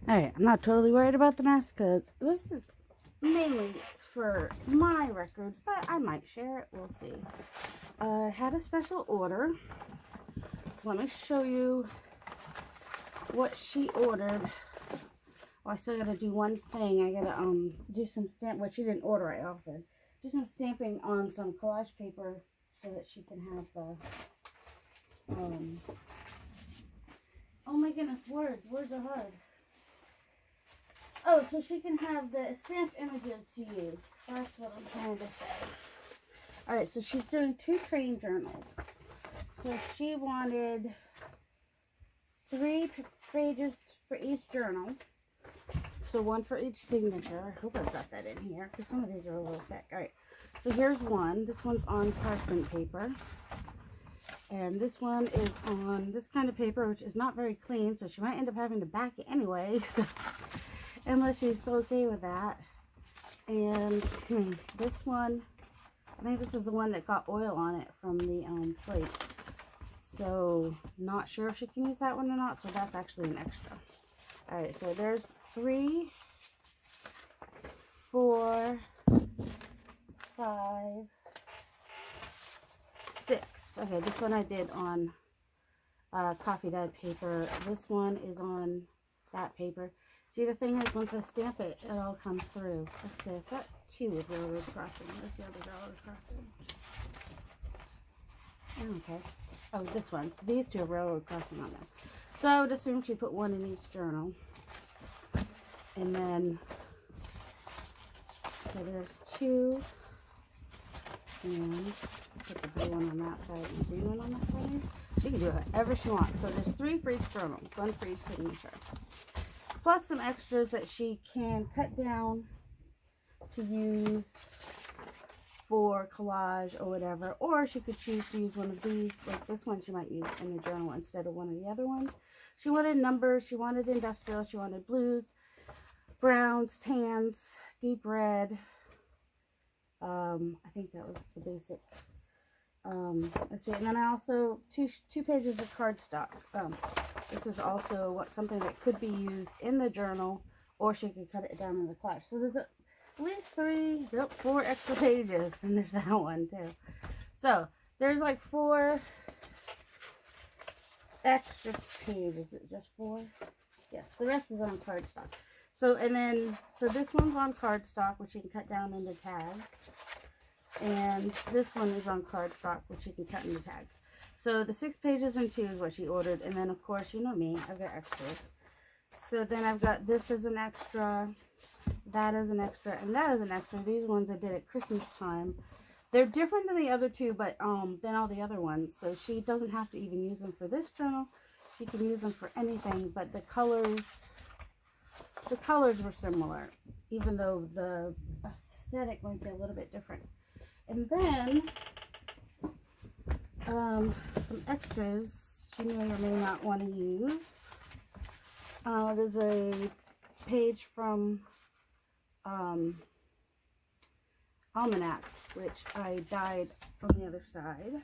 Alright, I'm not totally worried about the mess because this is mainly for my records, but I might share it. We'll see. I had a special order, so let me show you what she ordered. Well, I still gotta do one thing. I gotta do some stamp, what she didn't order, I offered. Do some stamping on some collage paper so that she can have the oh my goodness, words are hard. Oh, so she can have the stamped images to use. That's what I'm trying to say. Alright, so she's doing 2 train journals. So she wanted 3 pages for each journal. So 1 for each signature. I hope I've got that in here because some of these are a little thick. Alright, so here's one. This one's on parchment paper. And this one is on this kind of paper, which is not very clean. So she might end up having to back it anyway. So unless she's okay with that. And this one, I think this is the one that got oil on it from the plate. So not sure if she can use that one or not, so that's actually an extra. Alright, so there's 3, 4, 5, 6. Okay, this one I did on coffee dyed paper. This one is on that paper. See, the thing is, once I stamp it, it all comes through. Let's see, I've got 2 with railroad crossing. Where's the other railroad crossing? Okay. Oh, this one. So these 2 have railroad crossing on them. So I would assume she put 1 in each journal. And then, so there's 2. And put the blue one on that side and the green one on that side. She can do whatever she wants. So there's 3 for each journal, 1 for each signature. Plus some extras that she can cut down to use for collage or whatever. Or she could choose to use one of these, like this one she might use in the journal instead of one of the other ones. She wanted numbers, she wanted industrial, she wanted blues, browns, tans, deep red. I think that was the basic. Let's see, and then I also two pages of cardstock. This is also something that could be used in the journal, or she could cut it down in the collage. So there's at least 4 extra pages, and there's that one too. So there's like 4 extra pages. Is it just 4? Yes, the rest is on cardstock. So, and then, so this one's on cardstock, which you can cut down into tags. And this one is on cardstock, which you can cut into tags. So the 6 pages and 2 is what she ordered. And then, of course, you know me, I've got extras. So then I've got this as an extra, that as an extra, and that as an extra. These ones I did at Christmas time. They're different than the other 2, but than all the other ones. So she doesn't have to even use them for this journal. She can use them for anything, but the colors were similar, even though the aesthetic might be a little bit different. And then some extras she may or may not want to use. There's a page from Almanac, which I dyed on the other side,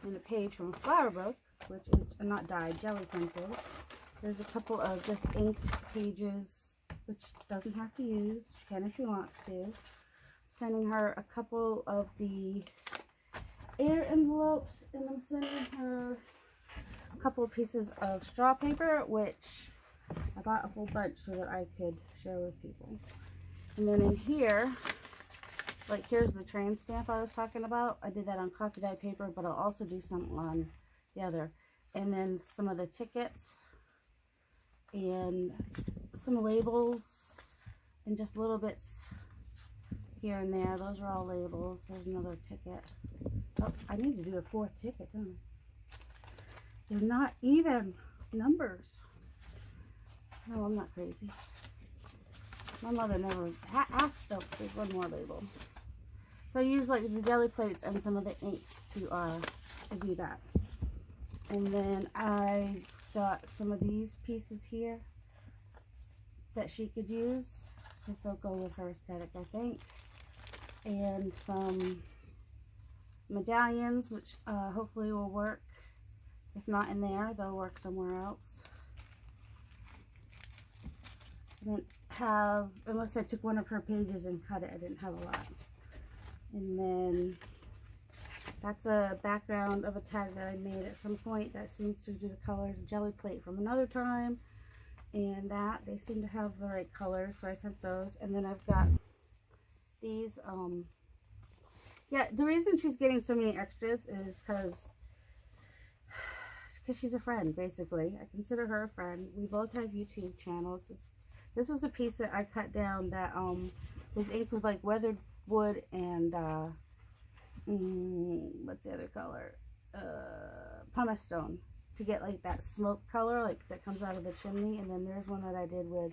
and a page from a flower book, which is not dyed, jelly printed. There's a couple of just inked pages, which doesn't have to use. She can if she wants to. Sending her a couple of the air envelopes, and I'm sending her a couple of pieces of straw paper, which I bought a whole bunch so that I could share with people. And then in here, like here's the train stamp I was talking about. I did that on coffee dyed paper, but I'll also do some on the other. And then some of the tickets and some labels and just little bits here and there. Those are all labels. There's another ticket. Oh, I need to do a 4th ticket, don't I? They're not even numbers. No, I'm not crazy. My mother never asked. Oh, there's one more label. So I use like the jelly plates and some of the inks to do that. And then I got some of these pieces here that she could use, because they'll go with her aesthetic, I think. And some medallions, which hopefully will work. If not in there, they'll work somewhere else. I didn't have, unless I took one of her pages and cut it, I didn't have a lot. And then that's a background of a tag that I made at some point that seems to do the colors. A jelly plate from another time, and that they seem to have the right colors, so I sent those. And then I've got these. Yeah, the reason she's getting so many extras is because she's a friend, basically. I consider her a friend. We both have YouTube channels. This was a piece that I cut down that was inked with like weathered wood and what's the other color? Pumice stone, to get like that smoke color like that comes out of the chimney. And then there's one that I did with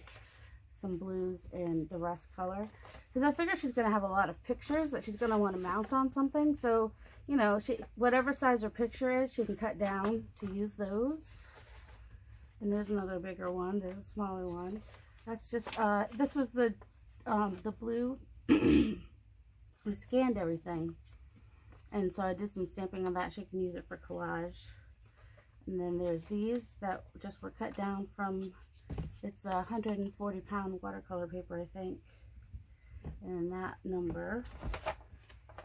some blues and the rust color, because I figure she's going to have a lot of pictures that she's going to want to mount on something. So, you know, whatever size her picture is, she can cut down to use those. And there's another bigger one. There's a smaller one. That's just this was the blue. I scanned everything, and so I did some stamping on that. She can use it for collage. And then there's these that just were cut down from, it's a 140-pound watercolor paper, I think, and that number.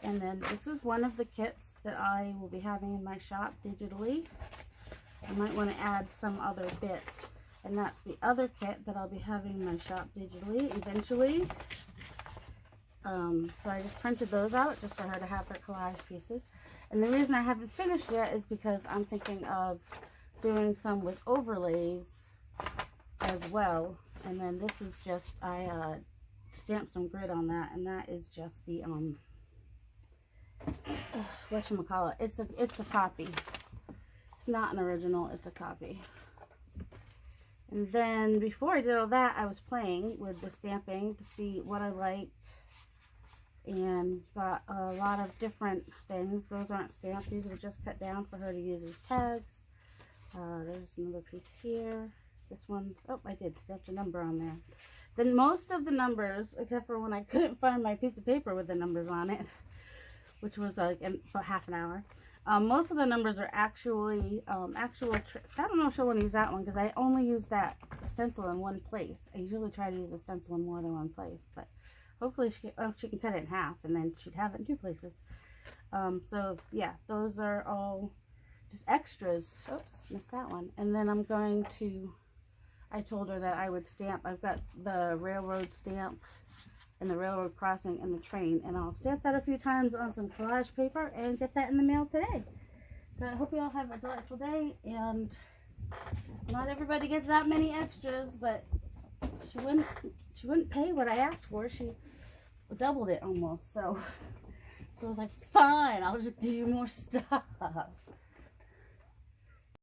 And then this is one of the kits that I will be having in my shop digitally. I might want to add some other bits, and that's the other kit that I'll be having in my shop digitally eventually. So I just printed those out just for her to have her collage pieces. And the reason I haven't finished yet is because I'm thinking of doing some with overlays as well. And then this is just, I stamped some grid on that, and that is just the whatchamacallit, it's a copy. It's not an original, it's a copy. And then before I did all that, I was playing with the stamping to see what I liked, and got a lot of different things. Those aren't stamped, these were just cut down for her to use as tags. There's another piece here. This one's, oh, I did stamped a number on there. Then most of the numbers, except for when I couldn't find my piece of paper with the numbers on it, which was like about half an hour, most of the numbers are actually actual tricks. I don't know if she'll want to use that one because I only use that stencil in one place. I usually try to use a stencil in more than one place, but hopefully she can cut it in half, and then she'd have it in two places. So yeah, those are all just extras. Oops, missed that one. And then I'm going to, I told her that I would stamp, I've got the railroad stamp and the railroad crossing and the train, and I'll stamp that a few times on some collage paper and get that in the mail today. So I hope you all have a delightful day, and not everybody gets that many extras, but she wouldn't pay what I asked for. She doubled it almost, so I was like, fine, I'll just give you more stuff.